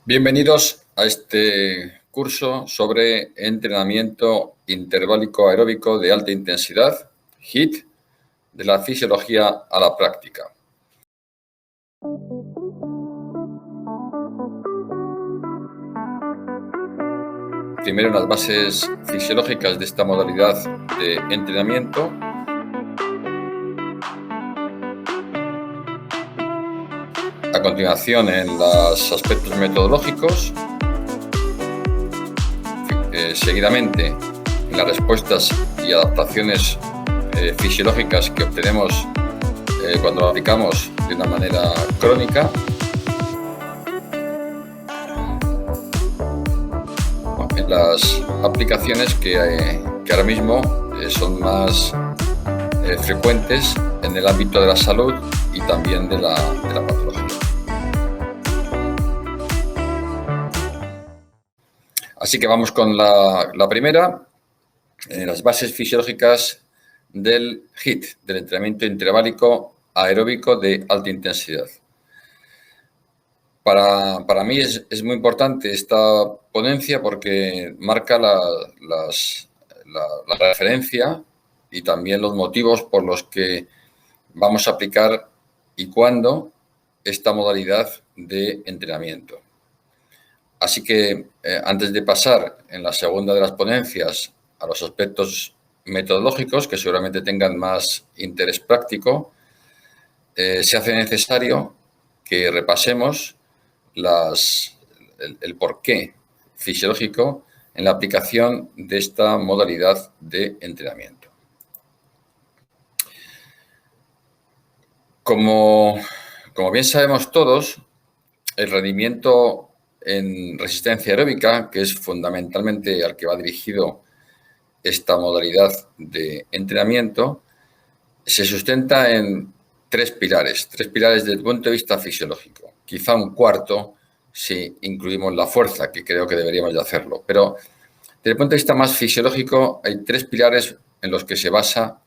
Bienvenidos a este curso sobre entrenamiento interválico aeróbico de alta intensidad, HIIT, de la fisiología a la práctica. Primero, las bases fisiológicas de esta modalidad de entrenamiento. A continuación, en los aspectos metodológicos. Seguidamente, en las respuestas y adaptaciones fisiológicas que obtenemos cuando lo aplicamos de una manera crónica. En las aplicaciones que ahora mismo son más frecuentes en el ámbito de la salud y también de la patología. Así que vamos con la primera, las bases fisiológicas del HIIT, del entrenamiento interválico aeróbico de alta intensidad. Para mí es muy importante esta ponencia porque marca la referencia y también los motivos por los que vamos a aplicar y cuándo esta modalidad de entrenamiento. Así que antes de pasar en la segunda de las ponencias a los aspectos metodológicos, que seguramente tengan más interés práctico, se hace necesario que repasemos el porqué fisiológico en la aplicación de esta modalidad de entrenamiento. Como bien sabemos todos, el rendimiento en resistencia aeróbica, que es fundamentalmente al que va dirigido esta modalidad de entrenamiento, se sustenta en tres pilares desde el punto de vista fisiológico. Quizá un cuarto si incluimos la fuerza, que creo que deberíamos de hacerlo. Pero desde el punto de vista más fisiológico hay tres pilares en los que se basa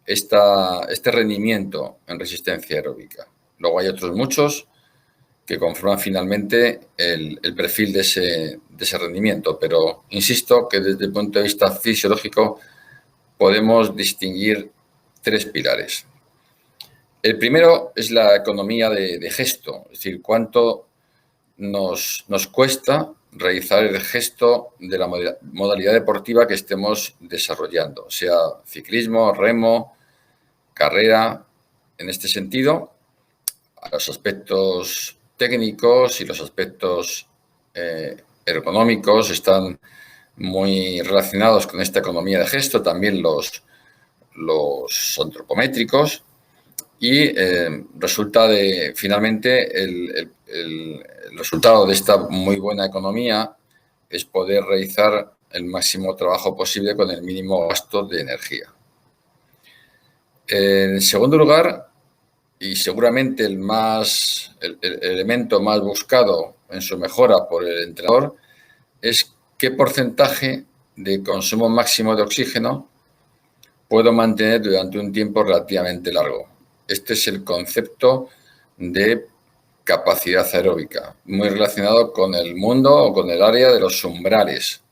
este rendimiento en resistencia aeróbica. Luego hay otros muchos que conforman finalmente el perfil de ese rendimiento. Pero insisto que desde el punto de vista fisiológico podemos distinguir tres pilares. El primero es la economía de gesto, es decir, cuánto nos cuesta realizar el gesto de la modalidad deportiva que estemos desarrollando, sea ciclismo, remo, carrera. En este sentido, a los aspectos técnicos y los aspectos ergonómicos están muy relacionados con esta economía de gesto, también los antropométricos, y resulta finalmente el resultado de esta muy buena economía es poder realizar el máximo trabajo posible con el mínimo gasto de energía. En segundo lugar, y seguramente el elemento más buscado en su mejora por el entrenador, es qué porcentaje de consumo máximo de oxígeno puedo mantener durante un tiempo relativamente largo. Este es el concepto de capacidad aeróbica, muy relacionado con el mundo o con el área de los umbrales.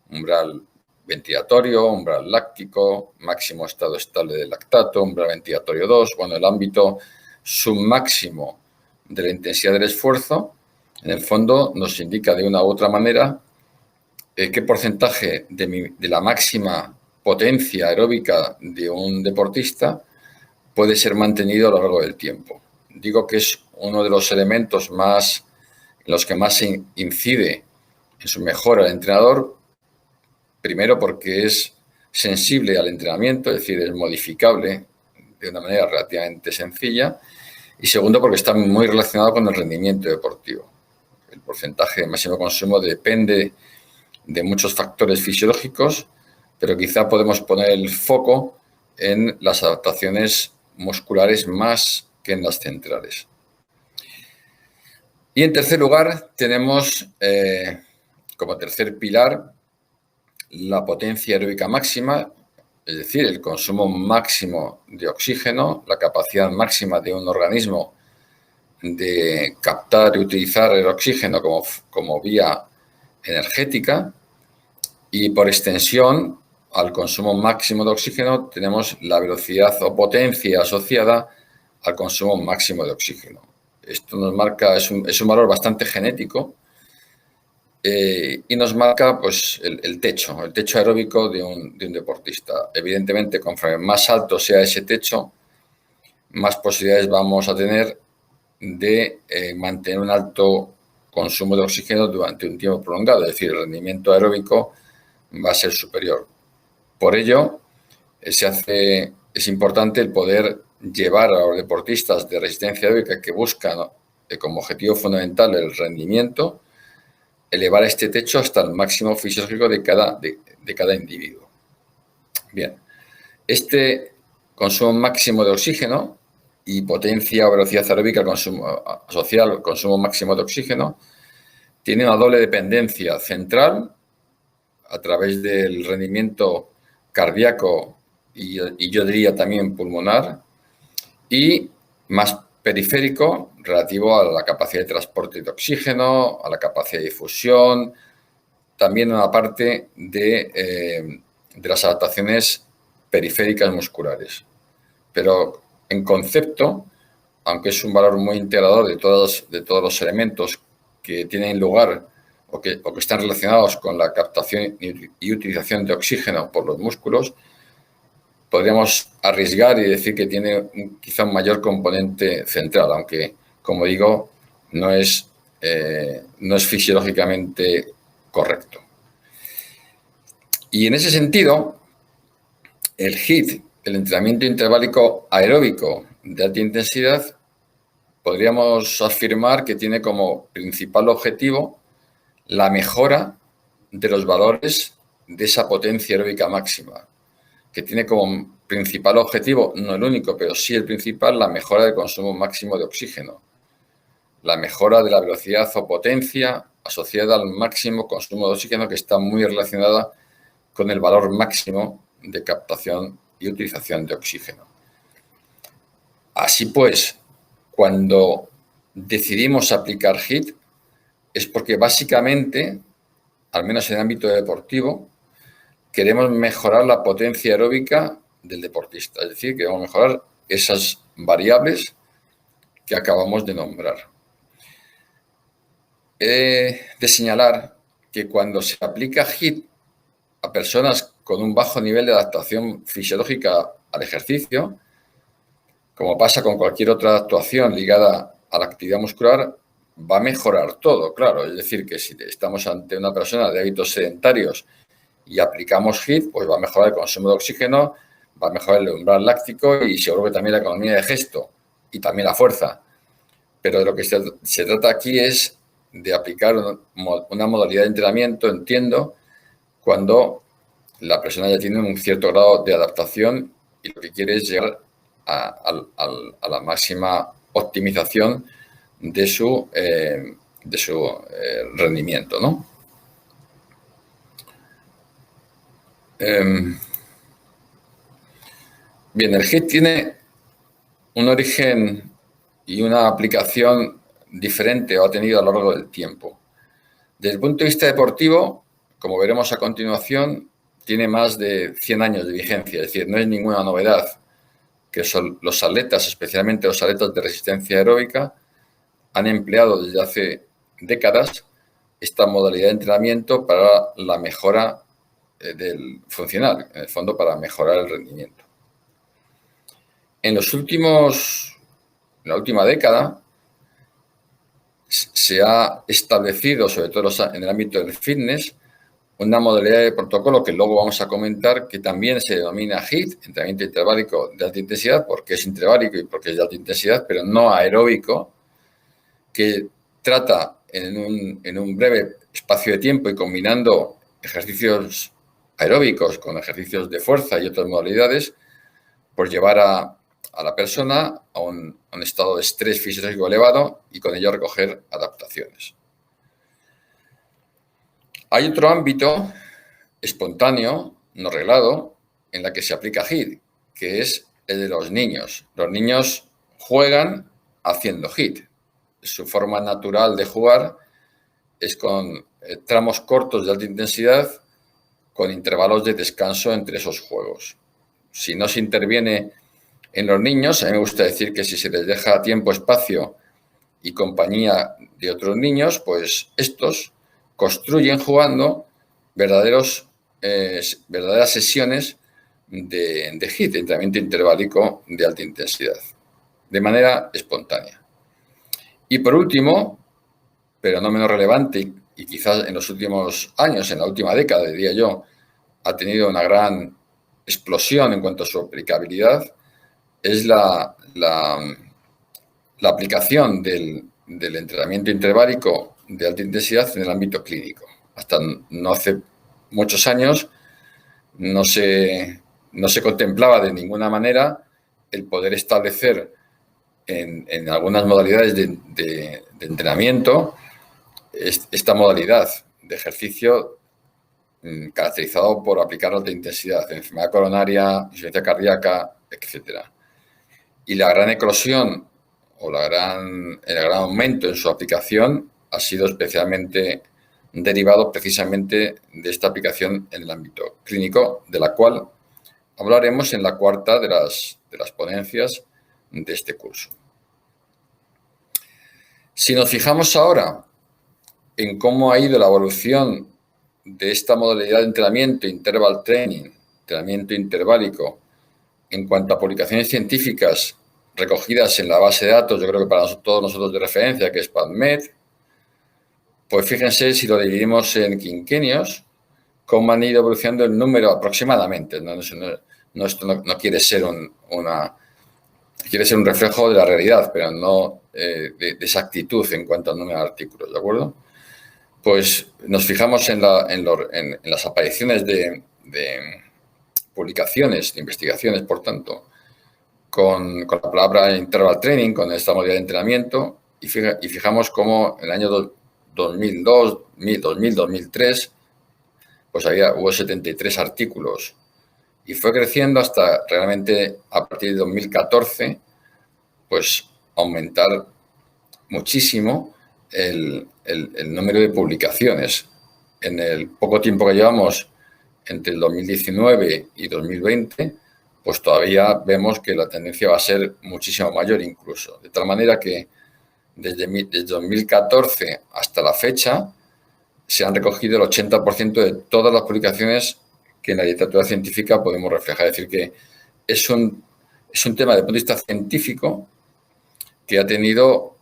Umbral ventilatorio, umbral láctico, máximo estado estable de lactato, umbral ventilatorio 2. Bueno, el ámbito submáximo de la intensidad del esfuerzo, en el fondo nos indica de una u otra manera qué porcentaje de la máxima potencia aeróbica de un deportista puede ser mantenido a lo largo del tiempo. Digo que es uno de los elementos en los que más se incide en su mejora el entrenador, primero porque es sensible al entrenamiento, es decir, es modificable de una manera relativamente sencilla, y segundo porque está muy relacionado con el rendimiento deportivo. El porcentaje de máximo consumo depende de muchos factores fisiológicos, pero quizá podemos poner el foco en las adaptaciones musculares más que en las centrales. Y en tercer lugar tenemos como tercer pilar la potencia aeróbica máxima, es decir, el consumo máximo de oxígeno, la capacidad máxima de un organismo de captar y utilizar el oxígeno como vía energética y, por extensión, al consumo máximo de oxígeno tenemos la velocidad o potencia asociada al consumo máximo de oxígeno. Esto nos marca, es un valor bastante genético y nos marca pues, el techo aeróbico de un deportista. Evidentemente, conforme más alto sea ese techo, más posibilidades vamos a tener de mantener un alto consumo de oxígeno durante un tiempo prolongado, es decir, el rendimiento aeróbico va a ser superior. Por ello, es importante el poder llevar a los deportistas de resistencia aeróbica que buscan como objetivo fundamental el rendimiento, elevar este techo hasta el máximo fisiológico de cada individuo. Bien, este consumo máximo de oxígeno y potencia o velocidad aeróbica asociada al consumo máximo de oxígeno tiene una doble dependencia central a través del rendimiento cardíaco y yo diría también pulmonar, y más periférico relativo a la capacidad de transporte de oxígeno, a la capacidad de difusión, también una parte de las adaptaciones periféricas musculares. Pero en concepto, aunque es un valor muy integrador de todos los elementos que tienen lugar o que están relacionados con la captación y utilización de oxígeno por los músculos, podríamos arriesgar y decir que tiene quizá un mayor componente central, aunque, como digo, no es fisiológicamente correcto. Y en ese sentido, el HIIT, el entrenamiento interválico aeróbico de alta intensidad, podríamos afirmar que tiene como principal objetivo la mejora de los valores de esa potencia aeróbica máxima, que tiene como principal objetivo, no el único, pero sí el principal, la mejora del consumo máximo de oxígeno, la mejora de la velocidad o potencia asociada al máximo consumo de oxígeno, que está muy relacionada con el valor máximo de captación y utilización de oxígeno. Así pues, cuando decidimos aplicar HIIT es porque básicamente, al menos en el ámbito deportivo, queremos mejorar la potencia aeróbica del deportista, es decir, queremos mejorar esas variables que acabamos de nombrar. He de señalar que cuando se aplica HIIT a personas con un bajo nivel de adaptación fisiológica al ejercicio, como pasa con cualquier otra actuación ligada a la actividad muscular, va a mejorar todo, claro. Es decir, que si estamos ante una persona de hábitos sedentarios y aplicamos HIIT, pues va a mejorar el consumo de oxígeno, va a mejorar el umbral láctico y seguro que también la economía de gesto y también la fuerza. Pero de lo que se trata aquí es de aplicar una modalidad de entrenamiento, entiendo, cuando la persona ya tiene un cierto grado de adaptación y lo que quiere es llegar a la máxima optimización de su rendimiento, ¿no? Bien, el HIIT tiene un origen y una aplicación diferente o ha tenido a lo largo del tiempo. Desde el punto de vista deportivo, como veremos a continuación, tiene más de 100 años de vigencia, es decir, no es ninguna novedad que los atletas, especialmente los atletas de resistencia aeróbica, han empleado desde hace décadas esta modalidad de entrenamiento para la mejora del funcional, en el fondo para mejorar el rendimiento. En la última década se ha establecido, sobre todo en el ámbito del fitness, una modalidad de protocolo que luego vamos a comentar, que también se denomina HIIT, entrenamiento interválico de alta intensidad, porque es interválico y porque es de alta intensidad, pero no aeróbico, que trata en un breve espacio de tiempo y combinando ejercicios aeróbicos con ejercicios de fuerza y otras modalidades, por llevar a la persona a un estado de estrés fisiológico elevado y con ello recoger adaptaciones. Hay otro ámbito espontáneo, no reglado, en la que se aplica HIIT, que es el de los niños. Los niños juegan haciendo HIIT. su forma natural de jugar es con tramos cortos de alta intensidad con intervalos de descanso entre esos juegos. Si no se interviene en los niños, a mí me gusta decir que si se les deja tiempo, espacio y compañía de otros niños, pues estos construyen jugando verdaderas sesiones de HIIT, de entrenamiento interválico de alta intensidad, de manera espontánea. Y por último, pero no menos relevante, y quizás en los últimos años, en la última década, diría yo, ha tenido una gran explosión en cuanto a su aplicabilidad, es la aplicación del entrenamiento interválico de alta intensidad en el ámbito clínico. Hasta no hace muchos años no se contemplaba de ninguna manera el poder establecer en algunas modalidades de entrenamiento esta modalidad de ejercicio caracterizado por aplicar alta intensidad, enfermedad coronaria, insuficiencia cardíaca, etc. Y la gran eclosión o el gran aumento en su aplicación ha sido especialmente derivado precisamente de esta aplicación en el ámbito clínico, de la cual hablaremos en la cuarta de las ponencias de este curso. Si nos fijamos ahora en cómo ha ido la evolución de esta modalidad de entrenamiento, interval training, entrenamiento interválico, en cuanto a publicaciones científicas recogidas en la base de datos, yo creo que para todos nosotros de referencia, que es PubMed, pues fíjense si lo dividimos en quinquenios, cómo han ido evolucionando el número aproximadamente. Esto no quiere ser quiere ser un reflejo de la realidad, pero no de exactitud en cuanto al número de artículos, ¿de acuerdo? Pues nos fijamos en las apariciones de publicaciones, de investigaciones, por tanto, con la palabra interval training, con esta modalidad de entrenamiento, y fijamos cómo en el año 2002, 2003, pues hubo 73 artículos y fue creciendo hasta realmente a partir de 2014, pues aumentar muchísimo el número de publicaciones. En el poco tiempo que llevamos entre el 2019 y 2020, pues todavía vemos que la tendencia va a ser muchísimo mayor incluso. De tal manera que desde 2014 hasta la fecha se han recogido el 80% de todas las publicaciones que en la literatura científica podemos reflejar. Es decir, que es un tema desde el punto de vista científico que ha tenido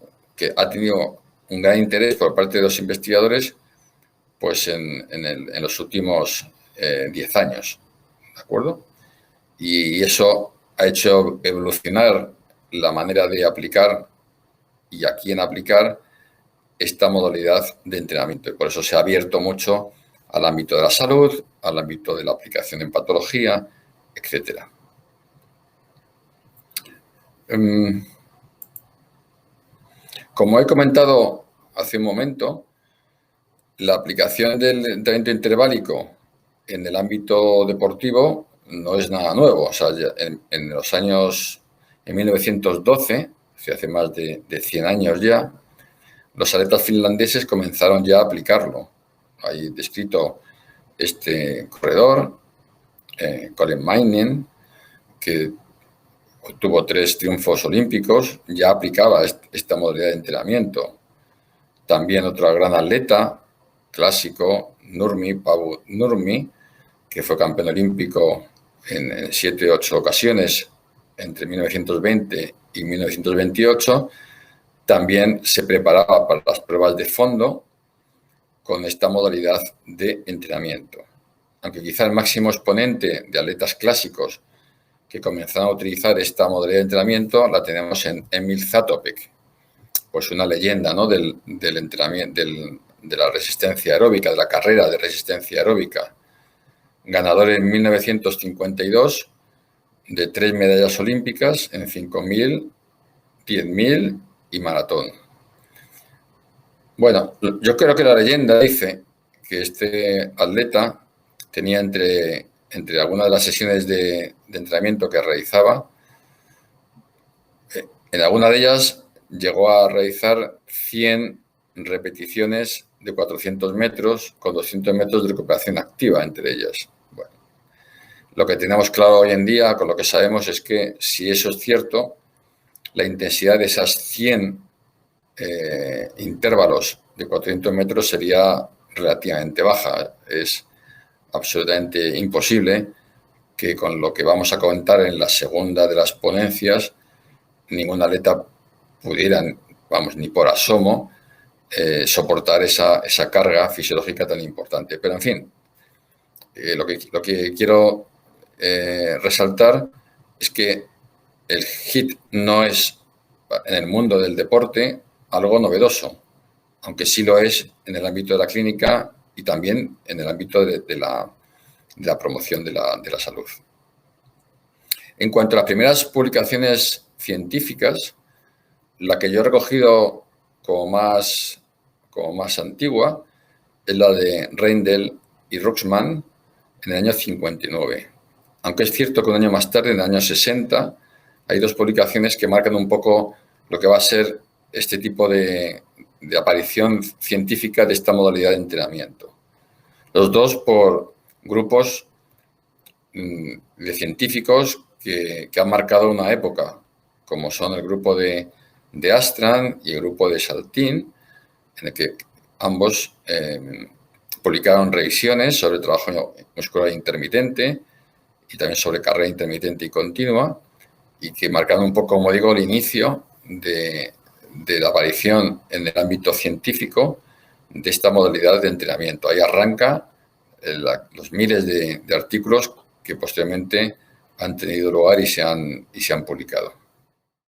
un gran interés por parte de los investigadores pues en los últimos 10 años, ¿de acuerdo? Y eso ha hecho evolucionar la manera de aplicar y a quién aplicar esta modalidad de entrenamiento. Y por eso se ha abierto mucho al ámbito de la salud, al ámbito de la aplicación en patología, etc. Como he comentado hace un momento, la aplicación del entrenamiento interválico en el ámbito deportivo no es nada nuevo. O sea, en los años, en 1912, hace más de 100 años ya, los atletas finlandeses comenzaron ya a aplicarlo. Hay descrito este corredor, Colin Mainen, que obtuvo 3 triunfos olímpicos, ya aplicaba esta modalidad de entrenamiento. También otro gran atleta clásico, Paavo Nurmi, que fue campeón olímpico en 7 u 8 ocasiones entre 1920 y 1928, también se preparaba para las pruebas de fondo con esta modalidad de entrenamiento. Aunque quizá el máximo exponente de atletas clásicos que comenzaron a utilizar esta modalidad de entrenamiento la tenemos en Emil Zatopek, pues una leyenda, ¿no?, del entrenamiento, de la resistencia aeróbica, de la carrera de resistencia aeróbica. Ganador en 1952 de 3 medallas olímpicas en 5.000, 10.000 y maratón. Bueno, yo creo que la leyenda dice que este atleta tenía entre algunas de las sesiones de entrenamiento que realizaba, en alguna de ellas llegó a realizar 100 repeticiones de 400 metros con 200 metros de recuperación activa entre ellas. Bueno, lo que tenemos claro hoy en día, con lo que sabemos, es que si eso es cierto, la intensidad de esas 100 intervalos de 400 metros sería relativamente baja. Es absolutamente imposible que con lo que vamos a comentar en la segunda de las ponencias, ningún atleta pudiera, vamos, ni por asomo, soportar esa carga fisiológica tan importante. Pero, en fin, lo que quiero resaltar es que el HIIT no es, en el mundo del deporte, algo novedoso, aunque sí lo es en el ámbito de la clínica y también en el ámbito de la promoción de la salud. En cuanto a las primeras publicaciones científicas, la que yo he recogido como más antigua es la de Reindel y Ruxman en el año 59. Aunque es cierto que un año más tarde, en el año 60, hay dos publicaciones que marcan un poco lo que va a ser este tipo de aparición científica de esta modalidad de entrenamiento. Los dos por grupos de científicos que han marcado una época, como son el grupo de Astran y el grupo de Saltin, en el que ambos publicaron revisiones sobre trabajo muscular intermitente y también sobre carrera intermitente y continua, y que marcaron un poco, como digo, el inicio de la aparición en el ámbito científico de esta modalidad de entrenamiento. Ahí arranca los miles de artículos que posteriormente han tenido lugar y se han publicado.